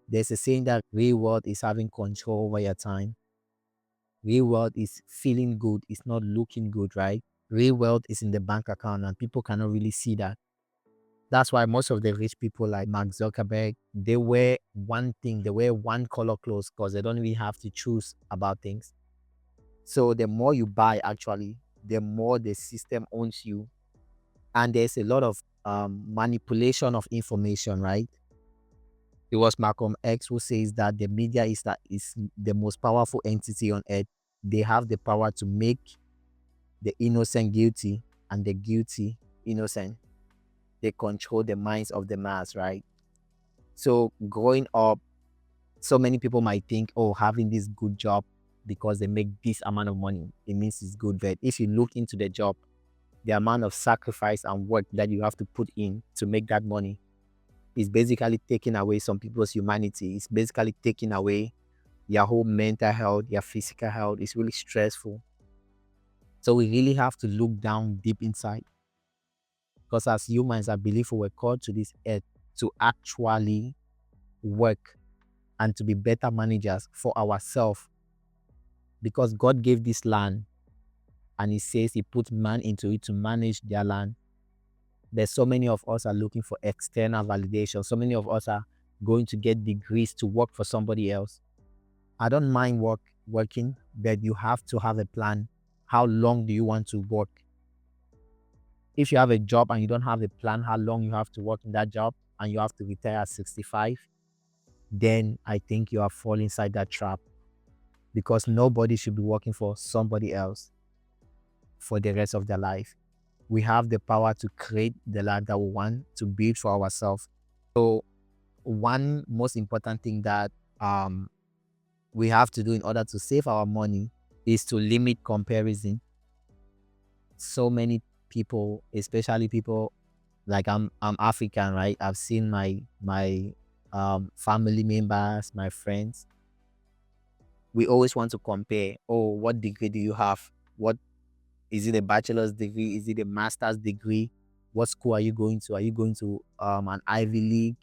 There's a saying that real wealth is having control over your time. Real wealth is feeling good, it's not looking good, right? Real wealth is in the bank account and people cannot really see that. That's why most of the rich people like Mark Zuckerberg, they wear one thing, they wear one color clothes because they don't really have to choose about things. So the more you buy, actually, the more the system owns you. And there's a lot of manipulation of information, right? It was Malcolm X who says that the media is the most powerful entity on earth. They have the power to make the innocent guilty and the guilty innocent. They control the minds of the mass, right? So growing up, so many people might think, oh, having this good job because they make this amount of money, it means it's good. But if you look into the job, the amount of sacrifice and work that you have to put in to make that money is basically taking away some people's humanity. It's basically taking away your whole mental health, your physical health. It's really stressful. So we really have to look down deep inside because as humans, I believe we were called to this earth to actually work and to be better managers for ourselves because God gave this land and He says He put man into it to manage their land. There's so many of us are looking for external validation. So many of us are going to get degrees to work for somebody else. I don't mind working, but you have to have a plan. How long do you want to work? If you have a job and you don't have a plan how long you have to work in that job and you have to retire at 65, then I think you are falling inside that trap because nobody should be working for somebody else for the rest of their life. We have the power to create the life that we want to build for ourselves. So one most important thing that we have to do in order to save our money is to limit comparison. So many people, especially people like I'm African, right? I've seen my family members, my friends. We always want to compare. Oh, what degree do you have? What is it, a bachelor's degree? Is it a master's degree? What school are you going to? Are you going to an Ivy League?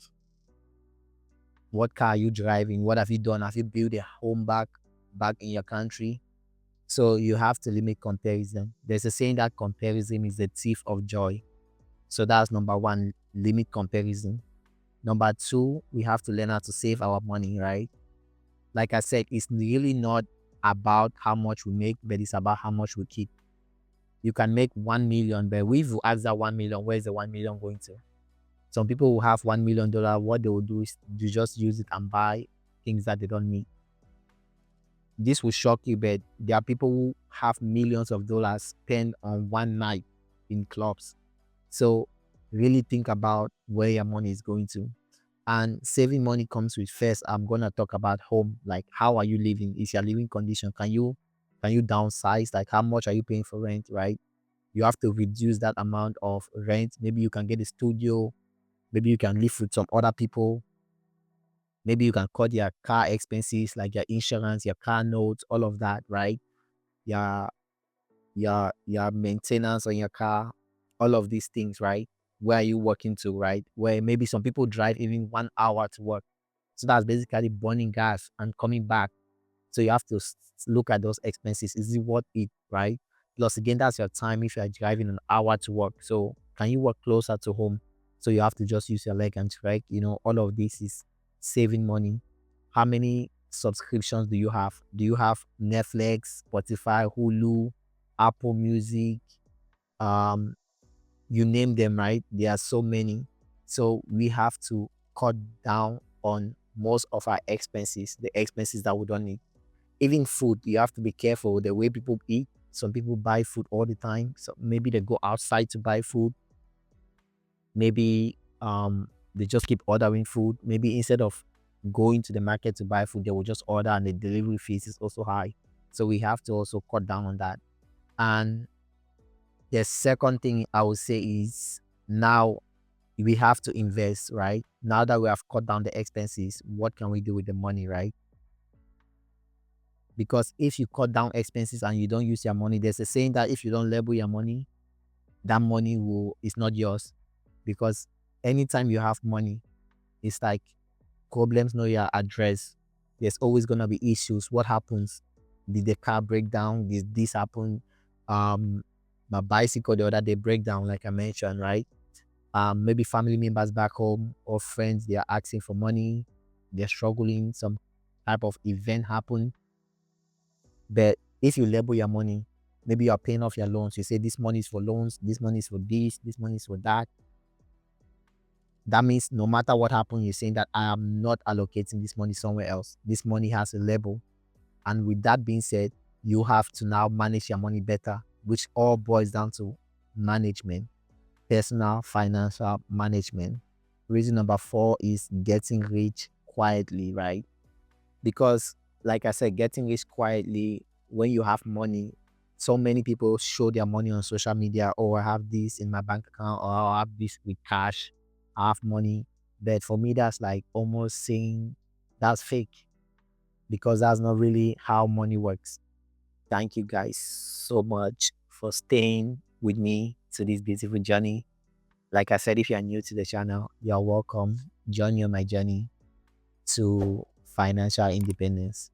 What car are you driving? What have you done? Have you built a home back in your country? So you have to limit comparison. There's a saying that comparison is the thief of joy. So that's number one, limit comparison. Number two, we have to learn how to save our money, right? Like I said, it's really not about how much we make, but it's about how much we keep. You can make 1 million, but if you ask that 1 million, where's the 1 million going to? Some people who have $1 million, what they will do is you just use it and buy things that they don't need. This will shock you, but there are people who have millions of dollars spent on one night in clubs. So really think about where your money is going to. And saving money comes with, first, I'm gonna talk about home. Like, how are you living? Is your living condition? Can you downsize? Like, how much are you paying for rent? Right? You have to reduce that amount of rent. Maybe you can get a studio. Maybe you can live with some other people. Maybe you can cut your car expenses, like your insurance, your car notes, all of that, right? Your your maintenance on your car, all of these things, right? Where are you working to, right? Where maybe some people drive even 1 hour to work. So that's basically burning gas and coming back. So you have to look at those expenses. Is it worth it, right? Plus, again, that's your time if you are driving an hour to work. So can you work closer to home? So you have to just use your leg and trek. All of this is saving money. How many subscriptions do you have? Do you have Netflix, Spotify, Hulu, Apple Music? Um, you name them, right? There are so many. So we have to cut down on most of our expenses, the expenses that we don't need. Even food, you have to be careful the way people eat. Some people buy food all the time. So maybe they go outside to buy food. Maybe they just keep ordering food. Maybe instead of going to the market to buy food, they will just order and the delivery fees is also high. So we have to also cut down on that. And the second thing I would say is, now we have to invest, right? Now that we have cut down the expenses, what can we do with the money, right? Because if you cut down expenses and you don't use your money, there's a saying that if you don't label your money, that money will is not yours. Because anytime you have money, it's like problems no you address, there's always gonna be issues. What happens? Did the car break down? Did this happen? Um, my bicycle the other day break down, like I mentioned, right? Maybe family members back home or friends, they are asking for money, they're struggling, some type of event happen. But if you label your money, maybe you're paying off your loans, you say this money is for loans, this money is for this money is for that. That means no matter what happens, you're saying that I am not allocating this money somewhere else. This money has a label. And with that being said, you have to now manage your money better, which all boils down to management, personal financial management. Reason number 4 is getting rich quietly, right? Because, like I said, getting rich quietly, when you have money, so many people show their money on social media. Oh, I have this in my bank account, or I have this with cash, I have money. But for me, that's like almost saying that's fake, because that's not really how money works. Thank you guys so much for staying with me to this beautiful journey. Like I said, if you are new to the channel, you're welcome. Join me on my journey to financial independence.